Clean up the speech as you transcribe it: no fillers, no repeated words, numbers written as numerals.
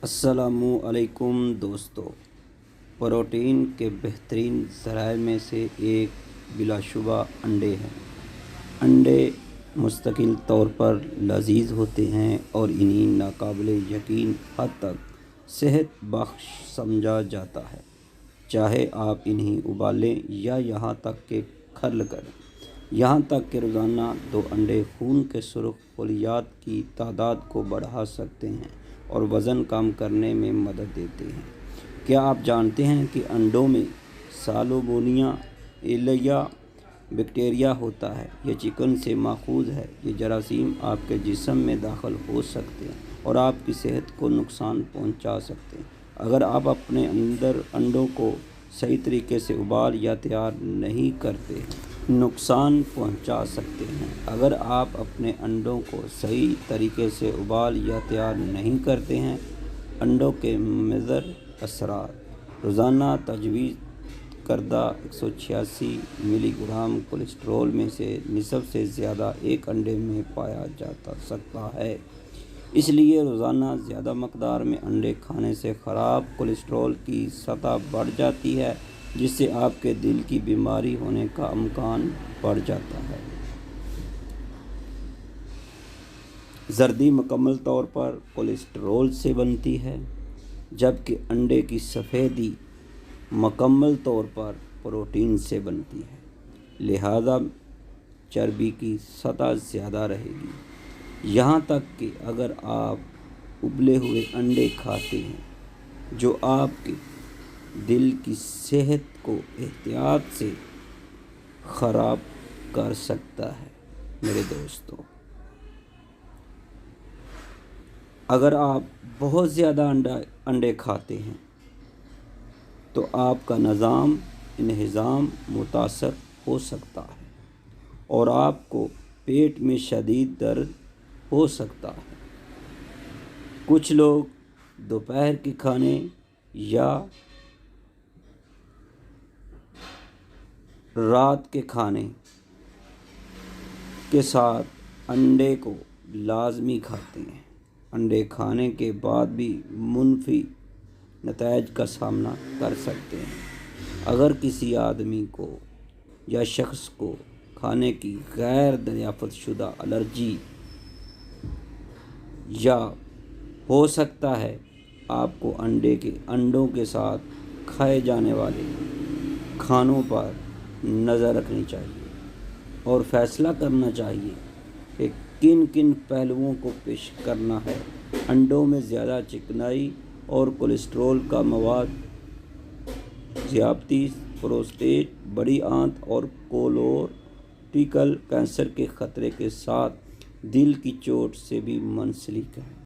अस्सलामुअलैकुम दोस्तों। प्रोटीन के बेहतरीन ज़राए में से एक बिलाशुबा अंडे हैं। अंडे मुस्तकिल तौर पर लजीज होते हैं और इन्हें नाकाबिले यकीन हद तक सेहत बख्श समझा जाता है, चाहे आप इन्हें उबालें या यहाँ तक कि खर्ल करें। यहाँ तक कि रोज़ाना 2 अंडे खून के सुर्ख खलियात की तादाद को बढ़ा सकते हैं और वज़न कम करने में मदद देते हैं। क्या आप जानते हैं कि अंडों में सालोमोनिया एलिया बैक्टीरिया होता है? यह चिकन से माखूज़ है। ये जरासीम आपके जिस्म में दाखिल हो सकते हैं और आपकी सेहत को नुकसान पहुंचा सकते हैं अगर आप अपने अंडों को सही तरीके से उबाल या तैयार नहीं करते नुकसान पहुंचा सकते हैं अगर आप अपने अंडों को सही तरीके से उबाल या तैयार नहीं करते हैं। अंडों के मुज़र असरात। रोज़ाना तजवीज़ करदा 186 मिलीग्राम कोलेस्ट्रॉल में से निस्फ़ से ज़्यादा एक अंडे में पाया जा सकता है। इसलिए रोज़ाना ज़्यादा मकदार में अंडे खाने से ख़राब कोलेस्ट्रॉल की सतह बढ़ जाती है, जिससे आपके दिल की बीमारी होने का इम्कान बढ़ जाता है। ज़र्दी मुकम्मल तौर पर कोलेस्ट्रॉल से बनती है, जबकि अंडे की सफ़ेदी मुकम्मल तौर पर प्रोटीन से बनती है, लिहाजा चर्बी की सतह ज़्यादा रहेगी। यहाँ तक कि अगर आप उबले हुए अंडे खाते हैं, जो आपके दिल की सेहत को एहतियात से ख़राब कर सकता है। मेरे दोस्तों, अगर आप बहुत ज़्यादा अंडे खाते हैं तो आपका निज़ाम मुतासर हो सकता है और आपको पेट में शदीद दर्द हो सकता है। कुछ लोग दोपहर के खाने या रात के खाने के साथ अंडे को लाजमी खाते हैं। अंडे खाने के बाद भी मुनफी नताइज का सामना कर सकते हैं। अगर किसी आदमी को या शख्स को खाने की गैर दरियाफ़त शुदा एलर्जी या हो सकता है, आपको अंडों के साथ खाए जाने वाले खानों पर नज़र रखनी चाहिए और फैसला करना चाहिए कि किन किन पहलुओं को पेश करना है। अंडों में ज़्यादा चिकनाई और कोलेस्ट्रॉल का मवाद ज़ियादती प्रोस्टेट, बड़ी आंत और कोलोरेक्टल कैंसर के ख़तरे के साथ दिल की चोट से भी मुंसलिक है।